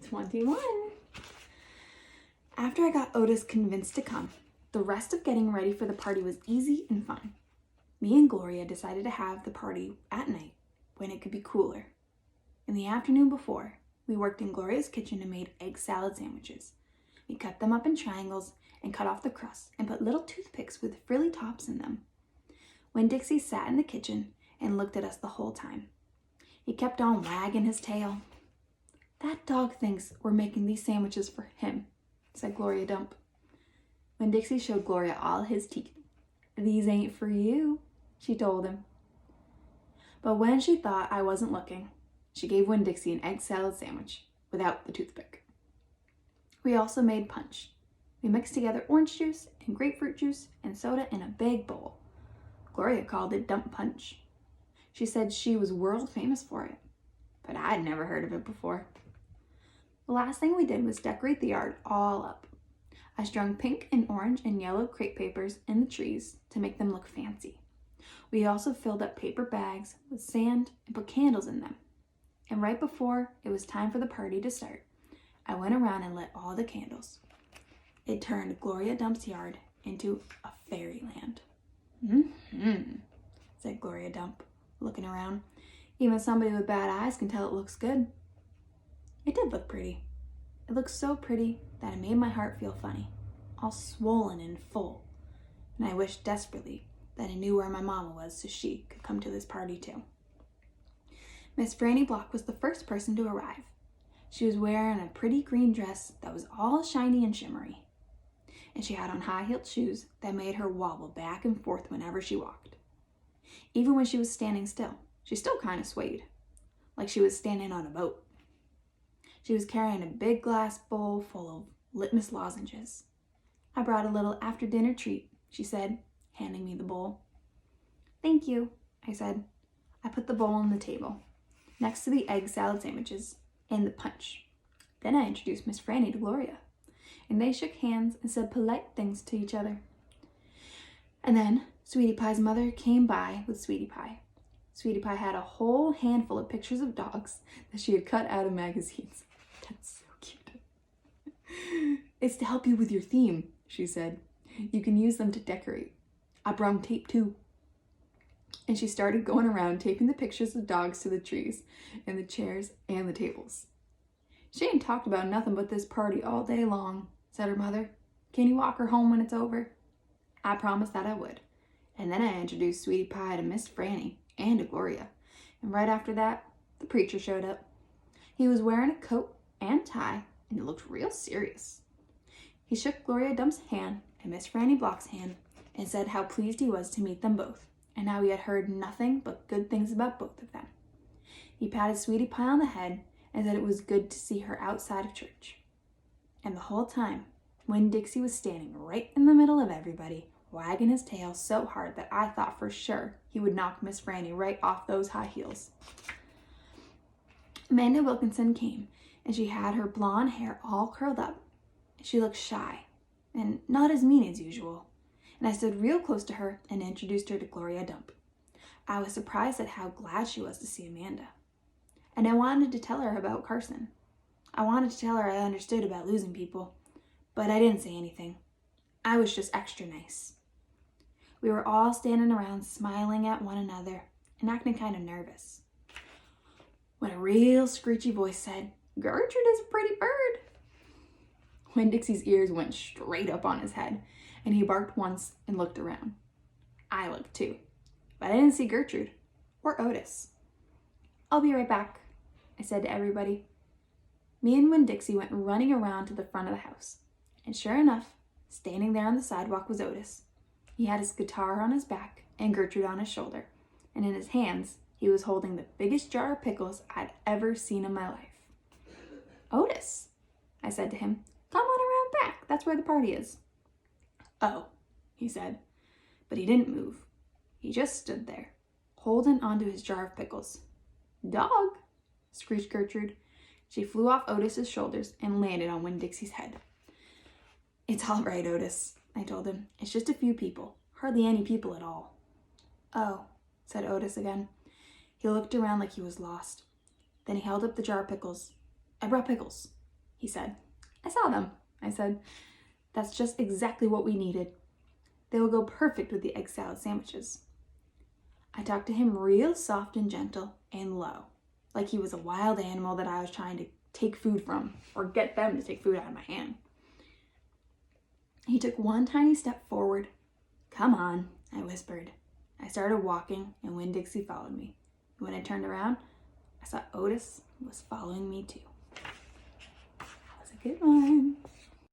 21. After I got Otis convinced to come, the rest of getting ready for the party was easy and fun. Me and Gloria decided to have the party at night when it could be cooler. In the afternoon before, we worked in Gloria's kitchen and made egg salad sandwiches. We cut them up in triangles and cut off the crust and put little toothpicks with frilly tops in them. Winn-Dixie sat in the kitchen and looked at us the whole time. He kept on wagging his tail. "That dog thinks we're making these sandwiches for him," said Gloria Dump. Winn-Dixie showed Gloria all his teeth. "These ain't for you," she told him. But when she thought I wasn't looking, she gave Winn-Dixie an egg salad sandwich without the toothpick. We also made punch. We mixed together orange juice and grapefruit juice and soda in a big bowl. Gloria called it dump punch. She said she was world famous for it, but I'd never heard of it before. The last thing we did was decorate the yard all up. I strung pink and orange and yellow crepe papers in the trees to make them look fancy. We also filled up paper bags with sand and put candles in them. And right before it was time for the party to start, I went around and lit all the candles. It turned Gloria Dump's yard into a fairyland. Said Gloria Dump, looking around. "Even somebody with bad eyes can tell it looks good." It did look pretty. It looked so pretty that it made my heart feel funny, all swollen and full. And I wished desperately that I knew where my mama was so she could come to this party too. Miss Franny Block was the first person to arrive. She was wearing a pretty green dress that was all shiny and shimmery. And she had on high-heeled shoes that made her wobble back and forth whenever she walked. Even when she was standing still, she still kind of swayed, like she was standing on a boat. She was carrying a big glass bowl full of litmus lozenges. "I brought a little after-dinner treat," she said, handing me the bowl. "Thank you," I said. I put the bowl on the table, next to the egg salad sandwiches and the punch. Then I introduced Miss Franny to Gloria, and they shook hands and said polite things to each other. And then Sweetie Pie's mother came by with Sweetie Pie. Sweetie Pie had a whole handful of pictures of dogs that she had cut out of magazines. That's so cute. "It's to help you with your theme," she said. "You can use them to decorate. I brung tape too." And she started going around taping the pictures of dogs to the trees and the chairs and the tables. "She ain't talked about nothing but this party all day long," said her mother. "Can you walk her home when it's over?" I promised that I would. And then I introduced Sweetie Pie to Miss Franny and to Gloria. And right after that, the preacher showed up. He was wearing a coat and tie, and he looked real serious. He shook Gloria Dump's hand and Miss Franny Block's hand and said how pleased he was to meet them both, and how he had heard nothing but good things about both of them. He patted Sweetie Pie on the head and said it was good to see her outside of church. And the whole time, Winn-Dixie was standing right in the middle of everybody, wagging his tail so hard that I thought for sure he would knock Miss Franny right off those high heels. Amanda Wilkinson came, and she had her blonde hair all curled up. She looked shy and not as mean as usual, and I stood real close to her and introduced her to Gloria Dump. I was surprised at how glad she was to see Amanda. And I wanted to tell her about Carson. I wanted to tell her I understood about losing people, but I didn't say anything. I was just extra nice. We were all standing around smiling at one another and acting kind of nervous, when a real screechy voice said, "Gertrude is a pretty bird." Winn-Dixie's ears went straight up on his head, and he barked once and looked around. I looked too, but I didn't see Gertrude or Otis. "I'll be right back," I said to everybody. Me and Winn-Dixie went running around to the front of the house, and sure enough, standing there on the sidewalk was Otis. He had his guitar on his back and Gertrude on his shoulder, and in his hands, he was holding the biggest jar of pickles I'd ever seen in my life. "Otis," I said to him, "come on around back. That's where the party is." "Oh," he said, but he didn't move. He just stood there, holding onto his jar of pickles. "Dog," screeched Gertrude. She flew off Otis's shoulders and landed on Winn-Dixie's head. "It's all right, Otis," I told him. "It's just a few people, hardly any people at all." "Oh," said Otis again. He looked around like he was lost. Then he held up the jar of pickles. "I brought pickles," he said. I saw them, I said. That's just exactly what we needed. They will go perfect with the egg salad sandwiches. I talked to him real soft and gentle and low, like he was a wild animal that I was trying to take food from, or get them to take food out of my hand. He took one tiny step forward. Come on, I whispered. I started walking, and Winn-Dixie followed me. When I turned around, I saw Otis was following me too. That was a good one.